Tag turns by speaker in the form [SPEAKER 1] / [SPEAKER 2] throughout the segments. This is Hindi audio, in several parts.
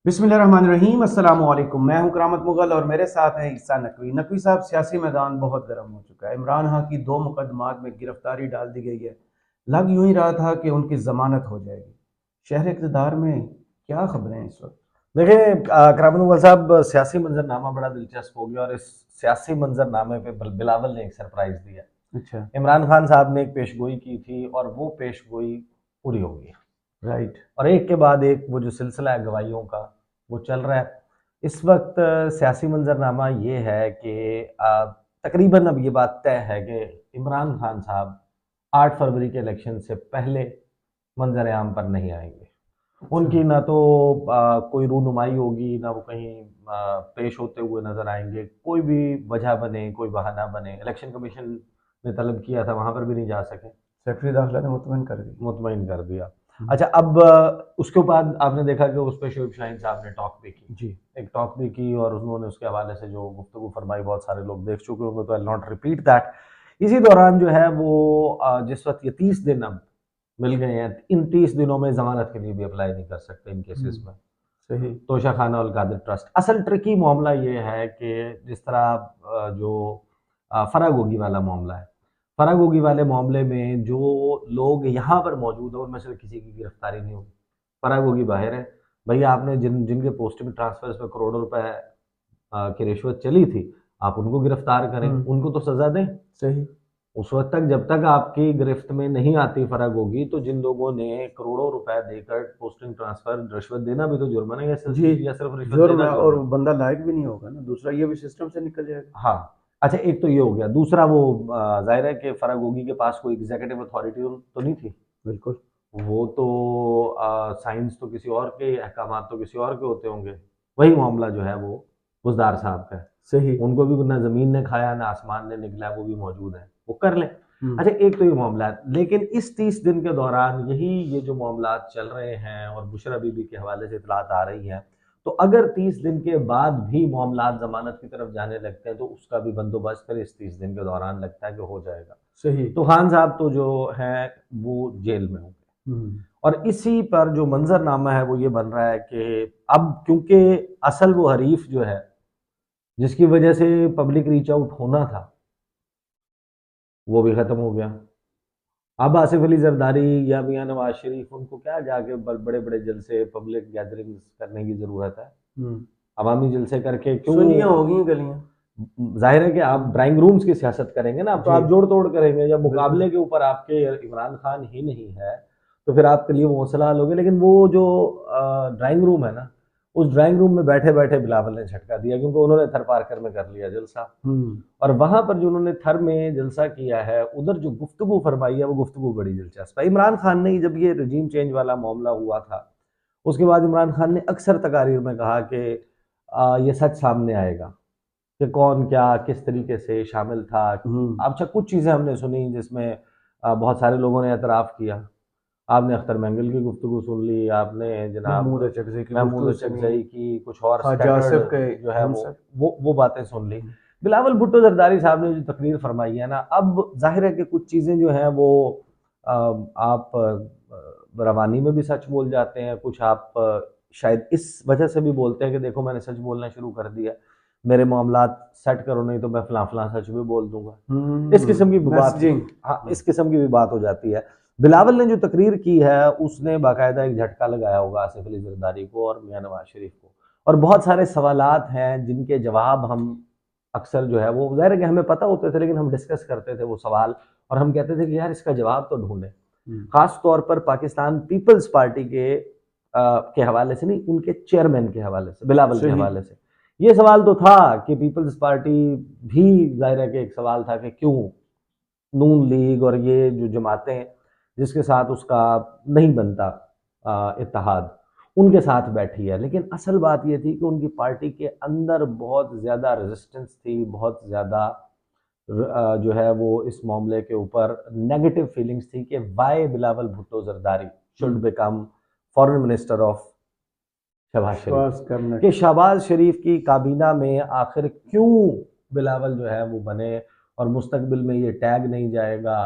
[SPEAKER 1] बिस्मिल्लाहिर्रहमानिर्रहीम। अस्सलाम वालेकुम। मैं हूं करामत मुगल और मेरे साथ हैं ईसा नकवी। नकवी साहब, सियासी मैदान बहुत गर्म हो चुका है। इमरान खान की 2 मुकदमात में गिरफ्तारी डाल दी गई है। लग यूं ही रहा था कि उनकी जमानत हो जाएगी। शहर इक़्तिदार में क्या खबरें हैं इस वक्त?
[SPEAKER 2] देखिए करामत मुगल साहब, सियासी मंजरनामा बड़ा दिलचस्प हो गया और इस सियासी मंजरनामे पे बिलावल ने एक सरप्राइज दिया।
[SPEAKER 1] अच्छा।
[SPEAKER 2] इमरान खान साहब ने एक पेशगोई की थी और वो पेशगोई पूरी हो गई
[SPEAKER 1] राइट।
[SPEAKER 2] और एक के बाद एक वो जो सिलसिला है गवाहियों का वो चल रहा है। इस वक्त सियासी मंजरनामा ये है कि तकरीबन अब ये बात तय है कि इमरान खान साहब 8 फरवरी के इलेक्शन से पहले मंजर आम पर नहीं आएंगे। उनकी ना तो कोई रूनुमाई होगी, ना वो कहीं पेश होते हुए नजर आएंगे। कोई भी वजह बने, कोई बहाना बने, इलेक्शन कमीशन ने तलब किया था, वहां पर भी नहीं जा सके।
[SPEAKER 1] सेक्रेटरी दाखिला ने
[SPEAKER 2] मुतमईन कर दिया।
[SPEAKER 1] हम्म।
[SPEAKER 2] अच्छा, अब उसके बाद आपने देखा कि उस पर शोएब शाहीन साहब ने टॉक भी की।
[SPEAKER 1] जी।
[SPEAKER 2] एक टॉक भी की और उन्होंने उसके हवाले से जो गुफ्तगू फरमाई बहुत सारे लोग देख चुके होंगे, तो आई नॉट रिपीट दैट। इसी दौरान जो है वो जिस वक्त ये 30 दिन अब मिल गए हैं, इन 30 दिनों में जमानत के लिए भी अप्लाई नहीं कर सकते इन केसेस में।
[SPEAKER 1] सही।
[SPEAKER 2] तोशा खाना और कादिर ट्रस्ट, असल ट्रिकी मामला ये है कि जिस तरह जो फरागोगी वाला मामला है, फरागोगी वाले मामले में जो लोग यहाँ पर मौजूद हैं उनमें से किसी की गिरफ्तारी नहीं हुई। फरागोगी बाहर है। भैया आपने जिनके पोस्टिंग ट्रांसफर्स पे करोड़ों रुपए की रिश्वत चली थी, आप उनको गिरफ्तार करें, उनको तो सजा दें।
[SPEAKER 1] सही।
[SPEAKER 2] उस वक्त तक जब तक आपकी गिरफ्त में नहीं आती फर्क होगी, तो जिन लोगों ने करोड़ों रुपए देकर पोस्टिंग ट्रांसफर, रिश्वत देना भी तो जुर्माना है
[SPEAKER 1] जी।
[SPEAKER 2] या सिर्फ रिश्वत
[SPEAKER 1] जुर्म
[SPEAKER 2] देना
[SPEAKER 1] है और
[SPEAKER 2] जुर्म है?
[SPEAKER 1] बंदा लायक भी नहीं होगा ना, दूसरा ये भी सिस्टम से निकल जाएगा।
[SPEAKER 2] हाँ। अच्छा, एक तो ये हो गया। दूसरा वो जाहिर है कि फर्क होगी के पास कोई एग्जीक्यूटिव अथॉरिटी तो नहीं थी।
[SPEAKER 1] बिल्कुल।
[SPEAKER 2] वो तो साइंस तो किसी और के, अहकाम तो किसी और के होते होंगे। वही मामला जो है वो बुजदार साहब का है।
[SPEAKER 1] सही।
[SPEAKER 2] उनको भी ना जमीन ने खाया ना आसमान ने निकला, वो भी मौजूद है, वो कर लें।
[SPEAKER 1] हम्म।
[SPEAKER 2] अच्छा, एक तो ये मामला है, लेकिन इस 30 दिन के दौरान ये जो मामला चल रहे हैं और बुशरा बीबी के हवाले से इतलात आ रही हैं, तो अगर 30 दिन के बाद भी मामला जमानत की तरफ जाने लगते हैं तो उसका भी बंदोबस्त फिर इस 30 दिन के दौरान लगता है कि हो जाएगा।
[SPEAKER 1] सही।
[SPEAKER 2] तो खान साहब तो जो है वो जेल में होंगे। और इसी पर जो मंजरनामा है वो ये बन रहा है कि अब क्योंकि असल वो हरीफ जो है जिसकी वजह से पब्लिक रीच आउट होना था वो भी खत्म हो गया। अब आसिफ अली जरदारी या मियां नवाज शरीफ, उनको क्या जाके बड़े बड़े जलसे, पब्लिक गैदरिंग्स करने की जरूरत है? अवामी जलसे करके क्यों?
[SPEAKER 1] सुनियां होगी गलियां।
[SPEAKER 2] जाहिर है कि आप ड्राइंग रूम्स की सियासत करेंगे ना, अब तो
[SPEAKER 1] जी।
[SPEAKER 2] आप जोड़ तोड़ करेंगे। जब
[SPEAKER 1] बिल्कुल।
[SPEAKER 2] मुकाबले के ऊपर आपके इमरान खान ही नहीं है तो फिर आपके लिए वो मसला हल हो गया। लेकिन वो जो ड्राइंग रूम है ना, उस ड्राइंग रूम में बैठे बैठे बिलावल ने झटका दिया, क्योंकि उन्होंने थर पार्कर में कर लिया जलसा। और वहां पर जो उन्होंने थर में जलसा किया है, उधर जो गुफ्तगू फरमाई है वो गुफ्तगू बड़ी दिलचस्प है। इमरान खान ने जब ये रजीम चेंज वाला मामला हुआ था, उसके बाद इमरान खान ने अक्सर तकारीर में कहा कि ये सच सामने आएगा कि कौन क्या किस तरीके से शामिल था। अच्छा, कुछ चीज़ें हमने सुनी जिसमें बहुत सारे लोगों ने एतराफ़ किया। आपने अख्तर मैंगल की गुफ्तगू सुन ली, आपने जनाब महमूद अचकज़ई की, कुछ और
[SPEAKER 1] ख्वाजा
[SPEAKER 2] स्कैटर्ड
[SPEAKER 1] आसिफ के
[SPEAKER 2] जो है
[SPEAKER 1] हमसर।
[SPEAKER 2] वो बातें सुन ली। बिलावल भुट्टो जरदारी साहब ने जो तकरीर फरमाई है ना, अब जाहिर है कि कुछ चीज़ें जो हैं वो आप रवानी में भी सच बोल जाते हैं, कुछ आप शायद इस वजह से भी बोलते हैं कि देखो मैंने सच बोलना शुरू कर दिया, मेरे मामलात सेट करो नहीं तो मैं फलां फलां सच भी बोल दूंगा। इस किस्म की बात,
[SPEAKER 1] मैसेजिंग।
[SPEAKER 2] हाँ, इस किस्म की भी बात हो जाती है। बिलावल ने जो तकरीर की है उसने बाकायदा एक झटका लगाया होगा आसिफ अली जरदारी को और मियां नवाज शरीफ को। और बहुत सारे सवालात हैं जिनके जवाब हम अक्सर जो है वो, जाहिर है कि हमें पता होते थे लेकिन हम डिस्कस करते थे वो सवाल, और हम कहते थे कि यार इसका जवाब तो ढूंढे। खास तौर पर पाकिस्तान पीपल्स पार्टी के हवाले से नहीं, उनके चेयरमैन के हवाले से, बिलावल के हवाले से ये सवाल तो था कि पीपल्स पार्टी भी, जाहिर है कि एक सवाल था कि क्यों नून लीग और ये जो जमातें जिसके साथ उसका नहीं बनता इत्तेहाद, उनके साथ बैठी है। लेकिन असल बात ये थी कि उनकी पार्टी के अंदर बहुत ज़्यादा रेजिस्टेंस थी, बहुत ज़्यादा जो है वो इस मामले के ऊपर नेगेटिव फीलिंग्स थी कि why Bilawal Bhutto Zardari should become foreign minister of Shehbaz Sharif, कि शहबाज शरीफ की काबीना में आखिर क्यों बिलावल जो है वो बने और मुस्तकबिल में ये टैग नहीं जाएगा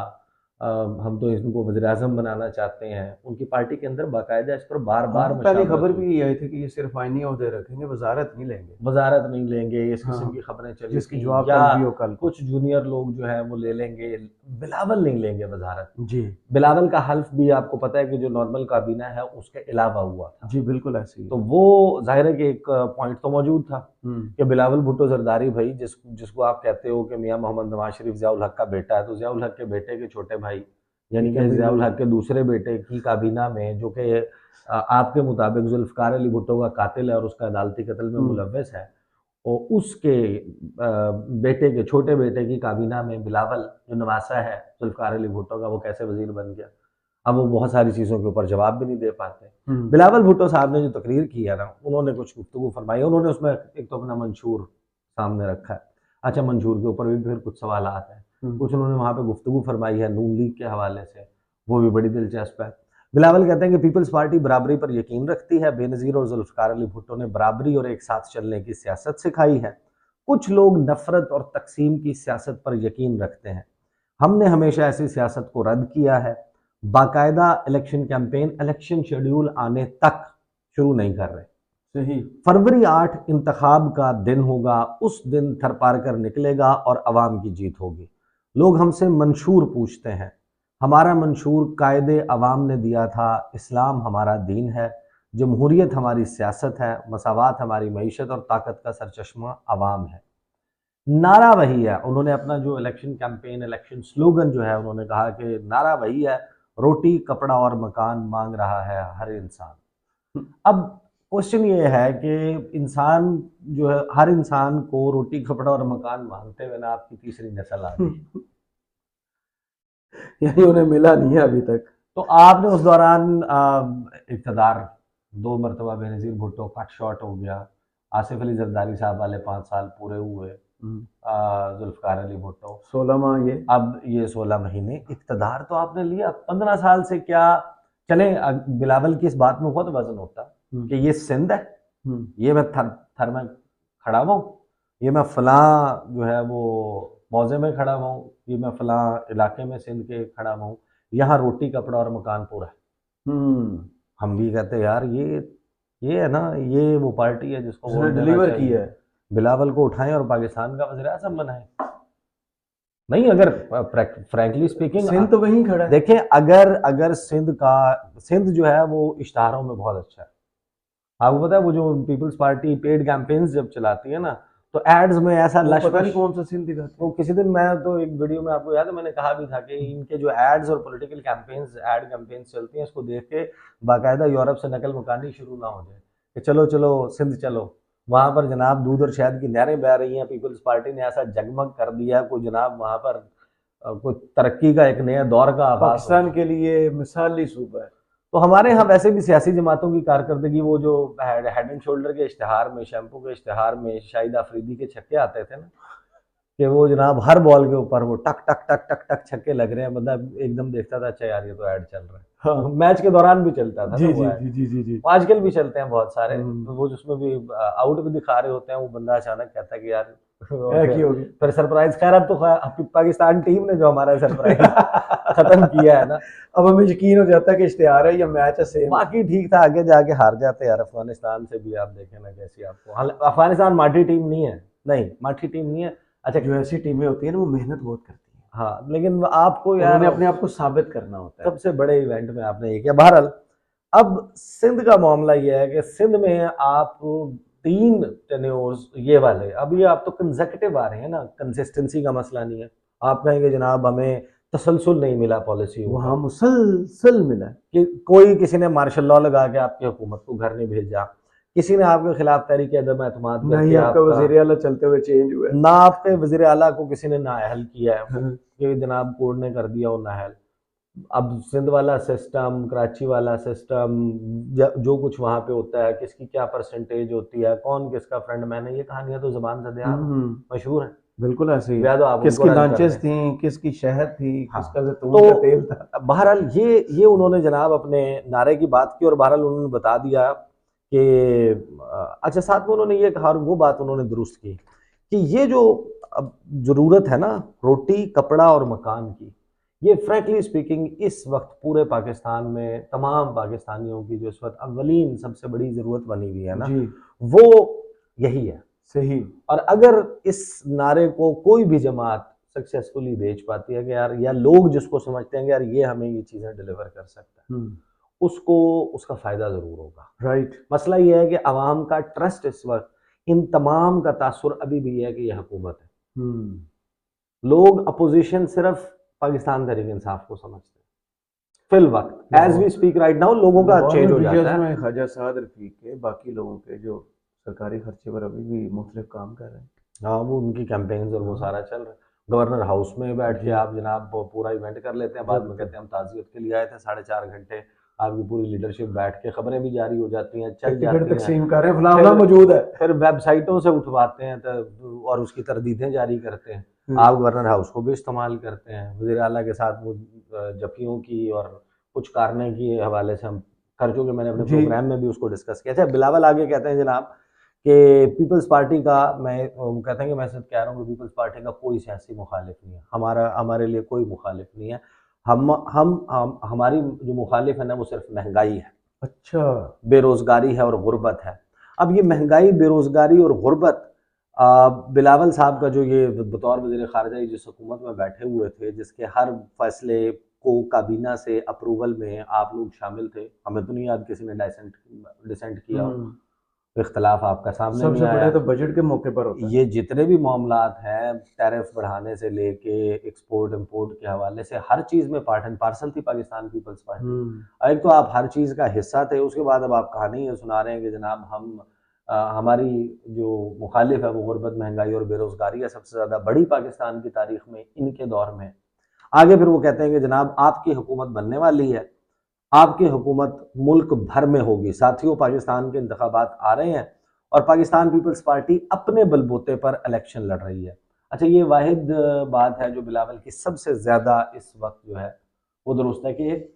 [SPEAKER 2] हम तो इनको वज़ीर आज़म बनाना चाहते हैं। उनकी पार्टी के अंदर बाकायदा इस पर बार-बार
[SPEAKER 1] पहले
[SPEAKER 2] मशावरत
[SPEAKER 1] खबर
[SPEAKER 2] हुई।
[SPEAKER 1] भी ये आई थी कि ये सिर्फ आईनी ओहदे रखेंगे, वजारत नहीं लेंगे।
[SPEAKER 2] वज़ारत नहीं लेंगे, इस
[SPEAKER 1] हाँ,
[SPEAKER 2] किस्म की खबरें चली
[SPEAKER 1] जिसकी
[SPEAKER 2] थी,
[SPEAKER 1] जवाब
[SPEAKER 2] या
[SPEAKER 1] तलब भी हो कल को।
[SPEAKER 2] कुछ जूनियर लोग जो हैं वो ले लेंगे, बिलावल नहीं लेंगे वज़ारत।
[SPEAKER 1] जी
[SPEAKER 2] बिलावल का हल्फ भी आपको पता है कि जो नॉर्मल काबीना है उसके अलावा हुआ था।
[SPEAKER 1] जी, बिल्कुल ऐसे ही
[SPEAKER 2] तो
[SPEAKER 1] है।
[SPEAKER 2] वो ज़ाहिर है कि एक पॉइंट तो मौजूद था
[SPEAKER 1] हम्म,
[SPEAKER 2] कि बिलावल भुट्टो ज़रदारी भाई जिसको आप कहते हो कि मियाँ मोहम्मद नवाज शरीफ ज़ियाउल हक का बेटा है, तो ज़ियाउल हक के बेटे के छोटे भाई यानी
[SPEAKER 1] ठीक है
[SPEAKER 2] कि
[SPEAKER 1] भाई,
[SPEAKER 2] ज़ियाउल
[SPEAKER 1] वो
[SPEAKER 2] हक के दूसरे बेटे की काबीना में, जो कि आपके मुताबिक जुल्फ़िकार अली भुट्टो का कातिल है और उसका अदालती कत्ल में मुलव्वस है, और उसके बेटे के छोटे बेटे की काबीना में बिलावल जो नवासा है जुल्फ़िकार अली भुट्टो का, वो कैसे वज़ीर बन गया। अब वो बहुत सारी चीज़ों के ऊपर जवाब भी नहीं दे पाते। बिलावल भुट्टो साहब ने जो तकरीर की है ना, उन्होंने कुछ गुफ्तगू फरमाई। उन्होंने उसमें एक तो अपना मंशूर सामने रखा है। अच्छा, मंशूर के ऊपर भी फिर कुछ सवालात हैं। कुछ उन्होंने वहाँ पे गुफ्तगू फरमाई है नून लीग के हवाले से, वो भी बड़ी दिलचस्प है। बिलावल कहते हैं कि पीपल्स पार्टी बराबरी पर यकीन रखती है। बेनज़ीर और जुल्फ़िकार अली भुट्टो ने बराबरी और एक साथ चलने की सियासत सिखाई है। कुछ लोग नफ़रत और तक़सीम की सियासत पर यकीन रखते हैं। हमने हमेशा ऐसी सियासत को रद्द किया है। बाकायदा इलेक्शन कैंपेन इलेक्शन शेड्यूल आने तक शुरू नहीं कर रहे।
[SPEAKER 1] सही।
[SPEAKER 2] फरवरी 8 इंतखाब का दिन होगा, उस दिन थरपारकर निकलेगा और अवाम की जीत होगी। लोग हमसे मंशूर पूछते हैं। हमारा मंशूर कायदे अवाम ने दिया था। इस्लाम हमारा दीन है, जमहूरियत हमारी सियासत है, मसावात हमारी मईशत और ताकत का सरचश्मा अवाम है। नारा वही है। उन्होंने अपना जो इलेक्शन कैंपेन, इलेक्शन स्लोगन जो है, उन्होंने कहा कि नारा वही है, रोटी कपड़ा और मकान मांग रहा है हर इंसान। अब क्वेश्चन ये है कि इंसान जो है, हर इंसान को रोटी कपड़ा और मकान मांगते हुए ना आपकी तीसरी नस्ल आ गई।
[SPEAKER 1] यानी उन्हें मिला नहीं है अभी तक।
[SPEAKER 2] तो आपने उस दौरान इक़्तिदार 2 मरतबा बेनज़ीर भुट्टो कट शॉट हो गया। आसिफ अली जरदारी साहब वाले 5 साल पूरे हुए। जुल्फ़िकार अली भुट्टो
[SPEAKER 1] 16 माह ये।
[SPEAKER 2] अब ये 16 महीने इक़्तिदार तो आपने लिया, 15 साल से क्या चले। बिलावल की इस बात में बहुत वजन होता कि ये सिंध है, ये मैं थर में खड़ा हुआ हूँ, ये मैं फलां जो है वो मौजे में खड़ा हुआ हूँ, ये मैं फलां इलाके में सिंध के खड़ा हुआ हूँ, यहाँ रोटी कपड़ा और मकान पूरा है। हम भी कहते यार ये है ना, ये वो पार्टी है जिसको वोट देना
[SPEAKER 1] डिलीवर
[SPEAKER 2] चाहिए।
[SPEAKER 1] किया है।
[SPEAKER 2] बिलावल को उठाएं और पाकिस्तान का वज़ीर आज़म बनाएं। नहीं, अगर फ्रैंकली स्पीकिंग
[SPEAKER 1] सिंध तो वहीं खड़ा है।
[SPEAKER 2] देखें, अगर सिंध जो है वो इश्तहारों में बहुत अच्छा है। आपको पता है वो जो पीपल्स पार्टी पेड कैंपेन्स जब चलाती है ना, तो एड्स में ऐसा
[SPEAKER 1] वो पता नहीं
[SPEAKER 2] लश
[SPEAKER 1] कौन सा सिंध दिखाते
[SPEAKER 2] तो
[SPEAKER 1] हैं।
[SPEAKER 2] किसी दिन मैं तो एक वीडियो में आपको याद है मैंने कहा भी था कि इनके जो एड्स और पॉलिटिकल कैंपेन्स एड कैंपेन्स चलती हैं, इसको देख के बाकायदा यूरोप से नकल मकानी शुरू ना हो जाए कि चलो चलो सिंध चलो, वहाँ पर जनाब दूध और शहद की नहरें बह रही हैं। पीपल्स पार्टी ने ऐसा जगमग कर दिया कोई जनाब, वहाँ पर कोई तरक्की का एक नया दौर का आगाज हो
[SPEAKER 1] पाकिस्तान
[SPEAKER 2] गया।
[SPEAKER 1] के लिए मिसाली सूबा है।
[SPEAKER 2] तो हमारे यहाँ वैसे भी सियासी जमातों की कारकर्दगी, वो जो हेड एंड शोल्डर के इश्तिहार में, शैम्पू के इश्तिहार में शाहिद आफरीदी के छक्के आते थे ना, कि वो जनाब हर बॉल के ऊपर वो टक टक टक टक टक छक्के लग रहे हैं, बंदा एकदम देखता था अच्छा यार ये तो ऐड चल रहा है।
[SPEAKER 1] हाँ।
[SPEAKER 2] मैच के दौरान भी चलता था ना
[SPEAKER 1] जी
[SPEAKER 2] वो
[SPEAKER 1] जी
[SPEAKER 2] ऐड।
[SPEAKER 1] जी जी जी जी।
[SPEAKER 2] आजकल भी चलते हैं बहुत सारे,
[SPEAKER 1] हम्म।
[SPEAKER 2] तो वो जिसमें भी आउट भी दिखा रहे होते हैं, वो बंदा अचानक कहता है कि यार
[SPEAKER 1] की होगी।
[SPEAKER 2] फिर सरप्राइज। खैर अब तो पाकिस्तान टीम ने जो हमारा सरप्राइज खत्म किया है ना,
[SPEAKER 1] अब हमें यकीन हो जाता है कि इश्तिहार है या मैच है सेम।
[SPEAKER 2] बाकी ठीक था, आगे जाके हार जाते यार। अफगानिस्तान से भी आप देखें ना कैसी आपको, अफगानिस्तान माठी टीम नहीं है, नहीं माठी टीम नहीं है। अच्छा,
[SPEAKER 1] जो ऐसी टीमें होती है ना वो मेहनत बहुत करती है।
[SPEAKER 2] हाँ, लेकिन आपको यार
[SPEAKER 1] उन्होंने अपने आप को साबित करना होता है।
[SPEAKER 2] सबसे बड़े इवेंट में आपने ये किया। बहरहाल अब सिंध का मामला ये है कि सिंध में आप 3 टेन्योर्स ये वाले, अब ये आप तो कंसेक्यूटिव आ रहे हैं ना, कंसिस्टेंसी का मसला नहीं है। आप कहेंगे जनाब हमें तसलसल नहीं मिला पॉलिसी
[SPEAKER 1] वहाँ मुसलसल मिला है।
[SPEAKER 2] कि कोई किसी ने मार्शल लॉ लगा के आपकी हुकूमत को घर नहीं भेजा, किसी ने आपके खिलाफ तहरीक अदम एतमाद
[SPEAKER 1] ना ही
[SPEAKER 2] करके
[SPEAKER 1] आपका वजीर आला चलते हुए चेंज हुआ है।
[SPEAKER 2] ना आपके वजीर आला को किसी ने नाअहल किया है
[SPEAKER 1] हाँ।
[SPEAKER 2] कि जनाब कोर्ट ने कर दिया वो नाअहल। अब सिंध वाला सिस्टम, कराची वाला सिस्टम, जो कुछ वहाँ पे होता है, किसकी क्या परसेंटेज होती है, कौन किसका फ्रेंड मैन है, ये कहानियां तो जुबान से दयार मशहूर है।
[SPEAKER 1] बिल्कुल ऐसे ही।
[SPEAKER 2] या तो आप
[SPEAKER 1] किसकी
[SPEAKER 2] उनको रद्द कर
[SPEAKER 1] लांचेस
[SPEAKER 2] दें।
[SPEAKER 1] थी, किसकी शहद थी,
[SPEAKER 2] हाँ,
[SPEAKER 1] किसका जैतून
[SPEAKER 2] तो
[SPEAKER 1] का तेल था।
[SPEAKER 2] बहरहाल ये उन्होंने जनाब अपने नारे की बात की, और बहरहाल उन्होंने बता दिया कि अच्छा, साथ में उन्होंने ये कहा, और वो बात उन्होंने दुरुस्त की कि ये जो अब ज़रूरत है ना रोटी कपड़ा और मकान की, ये फ्रैंकली स्पीकिंग इस वक्त पूरे पाकिस्तान में तमाम पाकिस्तानियों की जो इस वक्त अव्वलीन सबसे बड़ी ज़रूरत बनी हुई है ना,
[SPEAKER 1] जी
[SPEAKER 2] वो यही है।
[SPEAKER 1] सही।
[SPEAKER 2] और अगर इस नारे को कोई भी जमात सक्सेसफुली बेच पाती है कि यार, या लोग जिसको समझते हैं कि यार ये हमें ये चीज़ें डिलीवर कर सकता है, उसको उसका फ़ायदा ज़रूर होगा।
[SPEAKER 1] राइट।
[SPEAKER 2] मसला ये है कि अवाम का ट्रस्ट इस वक्त इन तमाम का तासुर अभी भी है कि ये हुकूमत है। लोग अपोजिशन सिर्फ पाकिस्तान तहरीक इंसाफ को समझते हैं फिल वक्त, as we speak right now. लोगों का
[SPEAKER 1] लाहौर
[SPEAKER 2] चेंज
[SPEAKER 1] में
[SPEAKER 2] हो जाता
[SPEAKER 1] बीजेएस
[SPEAKER 2] है।
[SPEAKER 1] में ख्वाजा साद रफीक के बाकी लोगों के जो सरकारी खर्चे पर अभी भी मुख्तलिफ काम कर रहे हैं।
[SPEAKER 2] हाँ, वो उनकी कैंपेन्स और वो सारा चल रहा है। गवर्नर हाउस में बैठ के
[SPEAKER 1] जी
[SPEAKER 2] आप जनाब पूरा इवेंट कर लेते हैं, बाद में कहते हैं हम ताज़ियत के लिए आए थे, 4.5 घंटे आपकी पूरी लीडरशिप बैठ के खबरें भी जारी हो जाती हैं, चल
[SPEAKER 1] टिकट
[SPEAKER 2] जाती हैं,
[SPEAKER 1] तकसीम कर रहे हैं, फलां फलां मौजूद है।
[SPEAKER 2] फिर वेबसाइटों से उठवाते हैं और उसकी तरदीदें जारी करते हैं। आप गवर्नर हाउस को भी इस्तेमाल करते हैं, वज़ीर आला के साथ वो जफियों की और कुछ कारने के हवाले से हम कर चुके, मैंने अपने
[SPEAKER 1] जी
[SPEAKER 2] प्रोग्राम में भी उसको डिस्कस किया। अच्छा, बिलावल आगे कहते हैं जनाब कि पीपल्स पार्टी का, वो कहते हैं कि मैं सिर्फ कह रहा हूँ कि पीपल्स पार्टी का कोई सियासी मुखालिफ नहीं है, हमारे लिए कोई मुखालिफ नहीं है। हम हमारी जो मुखालिफ है ना, वो सिर्फ महंगाई है,
[SPEAKER 1] अच्छा
[SPEAKER 2] बेरोजगारी है और गुर्बत है। अब ये महंगाई, बेरोजगारी और गुर्बत, बिलावल साहब का जो ये बतौर वज़ीर ख़ारिजा जिस हुकूमत में बैठे हुए थे, जिसके हर फैसले को काबीना से अप्रूवल में आप लोग शामिल थे, हमें तो नहीं याद किसी ने डिसेंट किया हो, इख्तलाफ आपका सामने नहीं
[SPEAKER 1] सबसे
[SPEAKER 2] आया।
[SPEAKER 1] बड़े तो बजट के मौके पर होता है।
[SPEAKER 2] ये जितने भी मामलात हैं, टैरिफ बढ़ाने से लेके एक्सपोर्ट इंपोर्ट के हवाले से, हर चीज़ में पार्ट एंड पार्सल थी पाकिस्तान पीपल्स पार्टी। एक तो आप हर चीज़ का हिस्सा थे, उसके बाद अब आप कहानी ये सुना रहे हैं कि जनाब हमारी जो मुखालिफ है वो गुर्बत, महंगाई और बेरोज़गारी है सबसे ज़्यादा बड़ी पाकिस्तान की तारीख में इनके दौर में। आगे फिर वो कहते हैं कि जनाब आपकी हुकूमत बनने वाली है, आपकी हुकूमत मुल्क भर में होगी। साथियों, पाकिस्तान के इंतखाबात आ रहे हैं और पाकिस्तान पीपल्स पार्टी अपने बलबूते पर इलेक्शन लड़ रही है। अच्छा, ये वाहिद बात है जो बिलावल की सबसे ज़्यादा इस वक्त जो है वो दुरुस्त है कि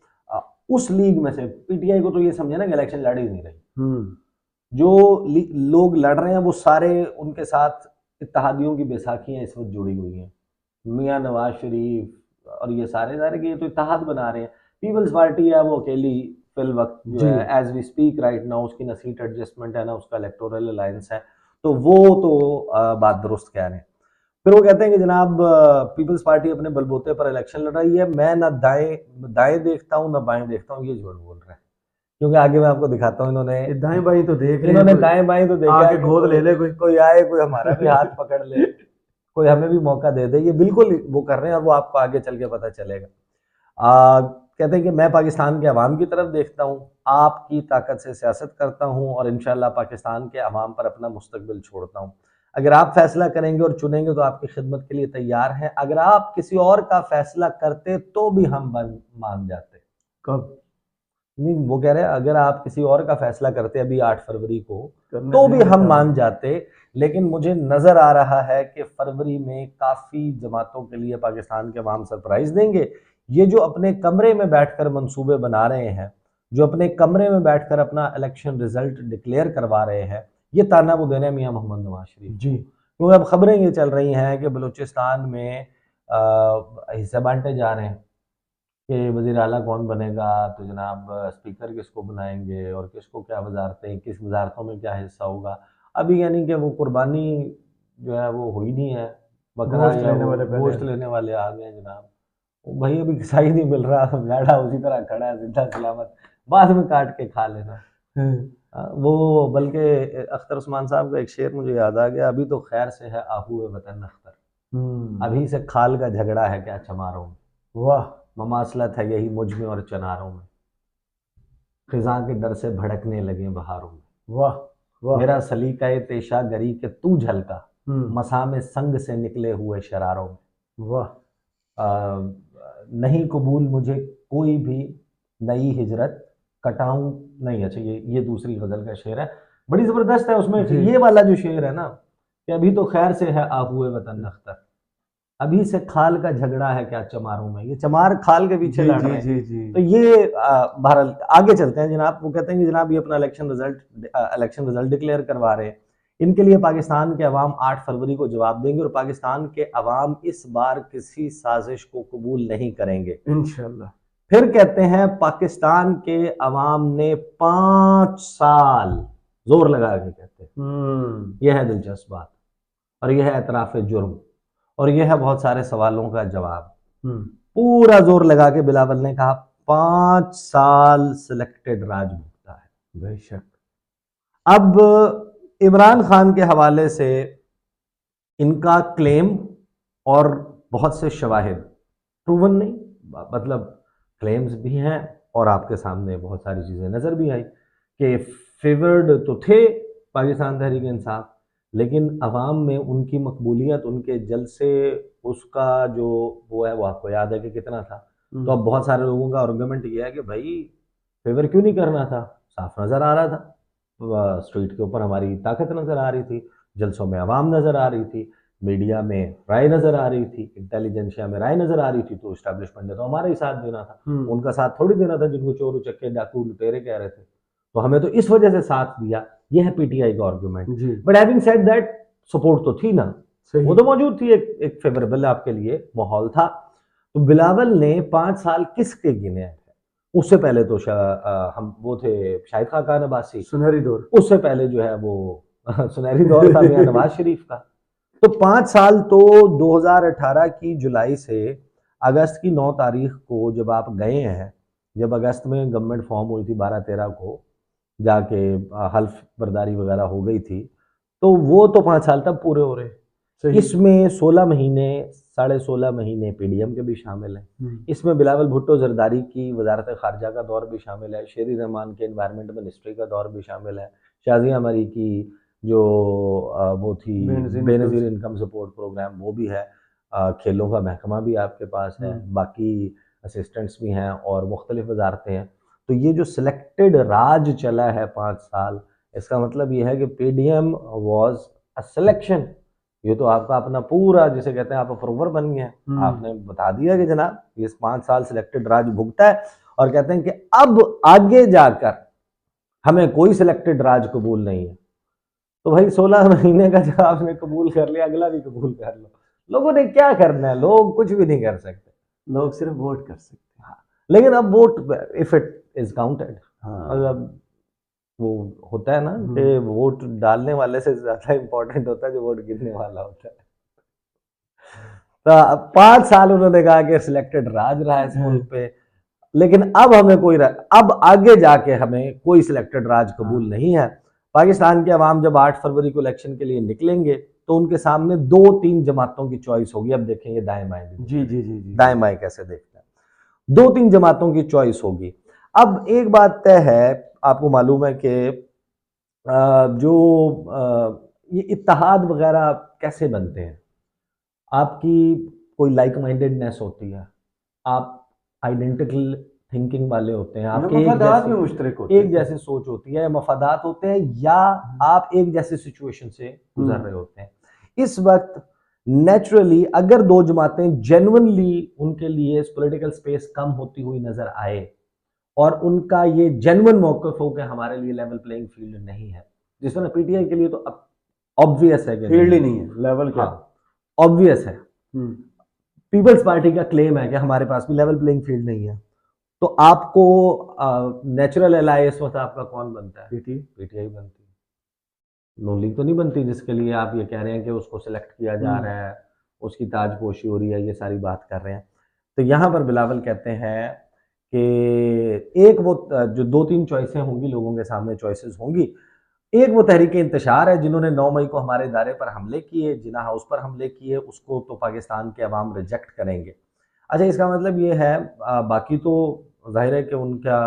[SPEAKER 2] उस लीग में से पीटीआई को तो ये समझे ना कि इलेक्शन लड़ ही नहीं रही। जो लोग लड़ रहे हैं वो सारे उनके साथ इत्तेहादियों की बैसाखियाँ इस वक्त जुड़ी हुई हैं, मियाँ नवाज शरीफ और ये सारे कि ये तो इत्तेहाद बना रहे हैं। पीपल्स पार्टी है वो अकेली फिल वक्त जो
[SPEAKER 1] जी
[SPEAKER 2] है, as we speak right now, उसकी ना सीट एडजस्टमेंट है ना उसका इलेक्टोरल अलायंस है, तो वो तो बात दुरुस्त कह रहे हैं। फिर वो कहते हैं कि जनाब पीपल्स पार्टी अपने बलबूते पर इलेक्शन लड़ रही है, मैं ना दाएं दाएं देखता हूँ ना बाएं देखता हूँ, ये झूठ बोल रहे हैं। क्योंकि आगे मैं आपको दिखाता हूँ,
[SPEAKER 1] ये दाएं बाएं तो देख रहे हैं,
[SPEAKER 2] इन्होंने
[SPEAKER 1] कोई
[SPEAKER 2] दाएं बाएं तो देखा है
[SPEAKER 1] आके
[SPEAKER 2] कि
[SPEAKER 1] गोद ले ले कोई।
[SPEAKER 2] कोई आए, कोई हमारा भी हाथ पकड़ ले, कोई हमें भी मौका दे दे, ये बिल्कुल वो कर रहे हैं और वो आपको आगे चल के पता चलेगा। कहते हैं कि मैं पाकिस्तान के अवाम की तरफ देखता हूँ, आपकी ताकत से सियासत करता हूँ और इंशाल्लाह पाकिस्तान के अवाम पर अपना मुस्तकबिल छोड़ता हूँ। अगर आप फैसला करेंगे और चुनेंगे तो आपकी खिदमत के लिए तैयार हैं, अगर आप किसी और का फैसला करते तो भी हम मान जाते।
[SPEAKER 1] कब?
[SPEAKER 2] नहीं, वो कह रहे हैं अगर आप किसी और का फैसला करते अभी 8 फरवरी को
[SPEAKER 1] करने
[SPEAKER 2] तो भी
[SPEAKER 1] देंगे
[SPEAKER 2] हम
[SPEAKER 1] काम।
[SPEAKER 2] मान जाते, लेकिन मुझे नजर आ रहा है कि फरवरी में काफी जमातों के लिए पाकिस्तान के अवाम सरप्राइज देंगे। ये जो अपने कमरे में बैठकर मंसूबे बना रहे हैं, जो अपने कमरे में बैठकर अपना इलेक्शन रिजल्ट डिक्लेयर करवा रहे हैं, ये ताना वो दे रहे हैं मियां मोहम्मद नवाज शरीफ
[SPEAKER 1] जी
[SPEAKER 2] क्योंकि अब खबरें ये चल रही हैं कि बलूचिस्तान में हिस्से बांटे जा रहे हैं कि वज़ीर आला कौन बनेगा, तो जनाब स्पीकर किसको बनाएंगे और किसको क्या वजारतें, किस वजारतों में क्या हिस्सा होगा। अभी यानी कि वो कुर्बानी जो है वो हुई नहीं है, बकरा
[SPEAKER 1] गोश्त
[SPEAKER 2] या
[SPEAKER 1] लेने
[SPEAKER 2] वो
[SPEAKER 1] वाले पहले
[SPEAKER 2] गोश्त लेने वाले आ गए जनाब। वो भाई अभी सही नहीं मिल रहा, गाढ़ा उसी तरह खड़ा है जिंदा सलामत, बाद में काट के खा लेना। वो बल्कि अख्तर उस्मान साहब का एक शेर मुझे याद आ गया, अभी तो खैर से है आहूए वतन अख्तर, अभी से खाल का झगड़ा है क्या चमारों में,
[SPEAKER 1] वाह
[SPEAKER 2] ममासलत है यही मुझ में और चनारों में, खिजा के डर से भड़कने लगे बहारों में,
[SPEAKER 1] वाह वाह
[SPEAKER 2] मेरा सलीका पेशा गरी के तू झलका, मसा में संग से निकले हुए शरारों में,
[SPEAKER 1] वाह
[SPEAKER 2] नहीं कबूल मुझे कोई भी नई हिजरत, कटाऊं नहीं। अच्छा, ये दूसरी गजल का शेर है, बड़ी जबरदस्त है। उसमें
[SPEAKER 1] जी
[SPEAKER 2] ये वाला जो शेर है ना कि अभी तो खैर से है आहूए वतन अख्तर, अभी से खाल का झगड़ा है क्या चमारों में, ये चमार खाल के पीछे
[SPEAKER 1] जी
[SPEAKER 2] लड़
[SPEAKER 1] जी
[SPEAKER 2] रहे हैं।
[SPEAKER 1] जी जी
[SPEAKER 2] तो ये बहरहाल आगे चलते हैं जनाब। वो कहते हैं कि जनाब ये अपना इलेक्शन रिजल्ट डिक्लेयर करवा रहे हैं, इनके लिए पाकिस्तान के अवाम 8 फरवरी को जवाब देंगे और पाकिस्तान के अवाम इस बार किसी साजिश को कबूल नहीं करेंगे
[SPEAKER 1] इंशाल्लाह।
[SPEAKER 2] फिर कहते हैं पाकिस्तान के अवाम ने 5 साल, जोर लगा के कहते हैं, यह है दिलचस्प बात, और यह है एतराफ़ जुर्म, और यह है बहुत सारे सवालों का जवाब। पूरा जोर लगा के बिलावल ने कहा 5 साल सिलेक्टेड राज भुगता है।
[SPEAKER 1] बेशक।
[SPEAKER 2] अब इमरान खान के हवाले से इनका क्लेम और बहुत से शवाहिद, प्रूवन नहीं, मतलब क्लेम्स भी हैं और आपके सामने बहुत सारी चीज़ें नज़र भी आई कि फेवर्ड तो थे पाकिस्तान तहरीक इंसाफ, लेकिन अवाम में उनकी मकबूलियत, उनके जलसे, उसका जो वो है वो आपको याद है कि कितना था। तो अब बहुत सारे लोगों का आर्गुमेंट ये है कि भाई फेवर क्यों नहीं करना था, साफ नज़र आ रहा था, स्ट्रीट के ऊपर हमारी ताकत नज़र आ रही थी, जलसों में अवाम नज़र आ रही थी, मीडिया में राय नज़र आ रही थी, इंटेलिजेंसिया में राय नज़र आ रही थी, तो इस्टेब्लिशमेंट ने तो हमारा ही साथ देना था, उनका साथ थोड़ी देना था जिनको चोर उचक्के डाकू लुटेरे कह रहे थे। तो हमें तो इस वजह से साथ दिया, यह है पीटीआई का argument. But having said that, support तो थी ना, वो तो मौजूद थी, एक फेवरेबल आपके लिए माहौल था। तो बिलावल ने 5 साल किसके गिने हैं? उससे पहले तो हम वो थे शाहिद खाकान अब्बासी, सुनहरी दौर, उससे पहले जो है वो सुनहरी दौर था मियां नवाज शरीफ का। तो 5 साल तो 2018 की जुलाई से अगस्त की 9 तारीख को जब आप गए हैं, जब अगस्त में गवर्नमेंट फॉर्म हुई थी 12-13 को जाके हल्फ बर्दारी वगैरह हो गई थी, तो वो तो 5 साल तब पूरे हो रहे। इसमें 16 महीने, 16.5 महीने पीडीएम के भी शामिल हैं। इसमें बिलावल भुट्टो जरदारी की वजारत खारजा का दौर भी शामिल है, शेरी रहमान के एनवायरनमेंट मिनिस्ट्री का दौर भी शामिल है, शाजिया मरी की जो वो थी बेनज़ीर इनकम सपोर्ट प्रोग्राम, वो भी है, खेलों का महकमा भी आपके पास है, बाकी असिस्टेंट्स भी हैं और मुख्तलिफ वजारतें हैं। तो ये जो सिलेक्टेड राज चला है 5 साल, इसका मतलब ये है कि पीडीएम वॉज अ सिलेक्शन। ये तो आपका अपना पूरा, जिसे कहते हैं आप अप्रूवर बन गए, आपने बता दिया कि जनाब ये 5 साल सिलेक्टेड राज भुगता है, और कहते हैं कि अब आगे जाकर हमें कोई सिलेक्टेड राज कबूल नहीं है। तो भाई 16 महीने का जब आपने कबूल कर लिया, अगला भी कबूल कर लो। लोगों ने क्या करना है, लोग कुछ भी नहीं कर सकते,
[SPEAKER 1] लोग सिर्फ वोट कर सकते हैं।
[SPEAKER 2] लेकिन अब vote if it is counted, मतलब वो होता है ना कि वोट डालने वाले से ज्यादा इंपॉर्टेंट होता है जो वोट गिरने वाला होता है। तो 5 साल उन्होंने कहा कि सिलेक्टेड राज रहा है इस मुल्क पे, लेकिन अब हमें अब आगे जाके हमें कोई सिलेक्टेड राज कबूल नहीं है। पाकिस्तान के अवाम जब 8 फरवरी को इलेक्शन के लिए निकलेंगे तो उनके सामने 2-3 जमातों की चॉइस होगी। अब देखेंगे दाएं बाएं, जी दाएं बाएं कैसे देखते हैं। 2-3 जमातों की चॉइस होगी। अब एक बात तय है, आपको मालूम है कि जो ये इत्तेहाद वगैरह कैसे बनते हैं, आपकी कोई लाइक माइंडेडनेस होती है, आप आइडेंटिकल थिंकिंग वाले होते हैं, आपके
[SPEAKER 1] मफादात में मुश्तरक होते हैं,
[SPEAKER 2] एक जैसी सोच होती है, मफादात होते हैं, या आप एक जैसी सिचुएशन से गुजर रहे होते हैं। इस वक्त नेचुरली अगर 2 जमातें जेन्युइनली उनके लिए पॉलिटिकल स्पेस कम होती हुई नजर आए और उनका ये जेन्युइन मौक़िफ़ हो कि हमारे लिए लेवल प्लेइंग फील्ड नहीं है, जिस तरह पीटीआई के लिए तो ऑब्वियस है कि
[SPEAKER 1] फील्ड ही नहीं है, लेवल क्या
[SPEAKER 2] ऑब्वियस है। पीपल्स पार्टी का क्लेम है कि हमारे पास भी लेवल प्लेइंग फील्ड नहीं है। तो आपको नेचुरल एलाय इस वक्त आपका कौन बनता है? पीटीआई बनती है। नून लीग तो नहीं बनती जिसके लिए आप ये कह रहे हैं कि उसको सिलेक्ट किया जा रहा है, उसकी ताजपोशी हो रही है, ये सारी बात कर रहे हैं। तो यहाँ पर बिलावल कहते हैं कि एक वो जो 2-3 चॉइसें होंगी, लोगों के सामने चॉइसेस होंगी। एक वो तहरीक इंतशार है जिन्होंने 9 मई को हमारे इदारे पर हमले किए, जिन्ना हाउस पर हमले किए, उसको तो पाकिस्तान के अवाम रिजेक्ट करेंगे। अच्छा, इसका मतलब ये है, बाकी तो जाहिर है कि उनका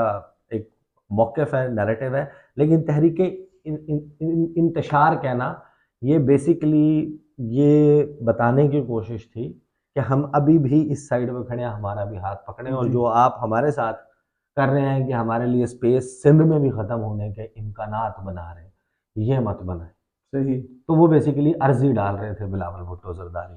[SPEAKER 2] एक मौक़िफ़ है, नैरेटिव है, लेकिन तहरीक इंतशार कहना ये बेसिकली ये बताने की कोशिश थी कि हम अभी भी इस साइड में खड़े हैं, हमारा भी हाथ पकड़ें, और जो आप हमारे साथ कर रहे हैं कि हमारे लिए स्पेस सिंध में भी ख़त्म होने के इम्कानात बना रहे हैं, ये मत बनाए। सही। तो वो बेसिकली अर्जी डाल रहे थे बिलावल भुट्टो जरदारी।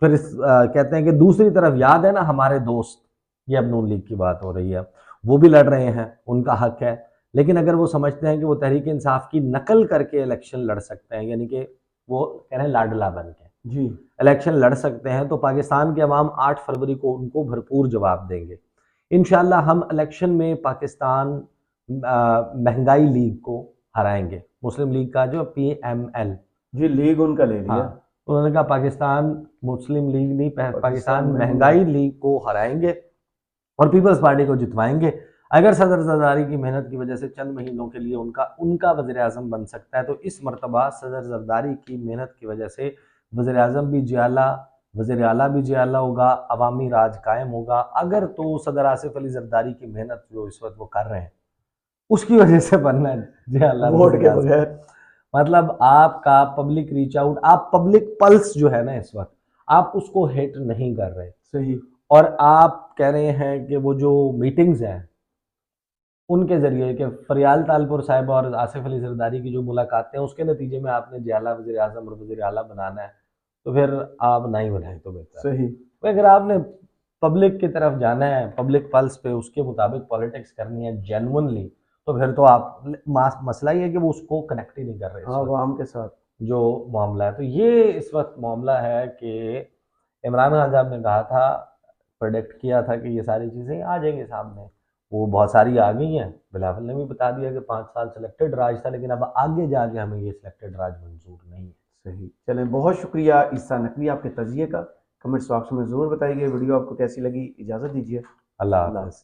[SPEAKER 2] फिर कहते हैं कि दूसरी तरफ याद है ना हमारे दोस्त, ये अब नून लीग की बात हो रही है, वो भी लड़ रहे हैं, उनका हक है, लेकिन अगर वो समझते हैं कि वो तहरीक इंसाफ की नकल करके इलेक्शन लड़ सकते हैं, यानी कि वो कह रहे हैं लाडला बन के
[SPEAKER 1] जी
[SPEAKER 2] इलेक्शन लड़ सकते हैं, तो पाकिस्तान के अवाम 8 फरवरी को उनको भरपूर जवाब देंगे। इंशाल्लाह हम इलेक्शन में पाकिस्तान महंगाई लीग को हराएंगे। मुस्लिम लीग का जो PML,
[SPEAKER 1] जी, लीग उनका ले लिया।
[SPEAKER 2] हाँ, उन्होंने कहा पाकिस्तान मुस्लिम लीग नहीं, पाकिस्तान महंगाई
[SPEAKER 1] महंगाई
[SPEAKER 2] लीग को हराएंगे और पीपल्स पार्टी को जितवाएंगे। अगर सदर जरदारी की मेहनत की वजह से चंद महीनों के लिए उनका वज़ीर आज़म बन सकता है, तो इस मरतबा सदर जरदारी की मेहनत की वजह से वज़ीर आज़म भी जियाला, वज़ीर आला भी जियाला होगा, अवामी राज कायम होगा। अगर तो सदर आसिफ अली जरदारी की मेहनत जो इस वक्त वो कर रहे हैं उसकी वजह से बनना है जियाला
[SPEAKER 1] वोट
[SPEAKER 2] वज़ीर
[SPEAKER 1] के
[SPEAKER 2] आज़म,
[SPEAKER 1] बगैर।
[SPEAKER 2] मतलब आपका पब्लिक रीच आउट, आप पब्लिक पल्स जो है ना इस वक्त आप उसको हिट नहीं कर रहे।
[SPEAKER 1] सही।
[SPEAKER 2] और आप कह रहे हैं कि वो जो मीटिंग्स हैं उनके जरिए कि फरियाल तालपुर साहिब और आसिफ अली जरदारी की जो मुलाकातें हैं उसके नतीजे में आपने जियाला वज़ीर आज़म और वज़ीर आला बनाना है, तो फिर आप नहीं बनाए तो बेहतर है।
[SPEAKER 1] सही।
[SPEAKER 2] तो अगर आपने पब्लिक की तरफ जाना है, पब्लिक पल्स पे उसके मुताबिक पॉलिटिक्स करनी है जेन्युइनली, तो फिर तो आप मसला ही है कि वो उसको कनेक्ट ही नहीं कर रहे इस
[SPEAKER 1] हाँ,
[SPEAKER 2] वक्त
[SPEAKER 1] आवाम के साथ।
[SPEAKER 2] जो मामला है। तो ये इस वक्त मामला है कि इमरान खान साहब ने कहा था, प्रोडिक्ट किया था कि ये सारी चीज़ें आ जाएंगी सामने, वो बहुत सारी आ गई हैं। बिलावल ने भी बता दिया कि 5 साल सिलेक्टेड राज था, लेकिन अब आगे जाके हमें ये सिलेक्टेड राज मंजूर नहीं है।
[SPEAKER 1] सही। चलें, बहुत शुक्रिया ईसा नकवी आपके तजिए का। कमेंट्स बॉक्स में ज़रूर बताइए वीडियो आपको कैसी लगी। इजाज़त दीजिए।
[SPEAKER 2] अल्लाह
[SPEAKER 1] अल्लाह
[SPEAKER 2] हाफ़िज़।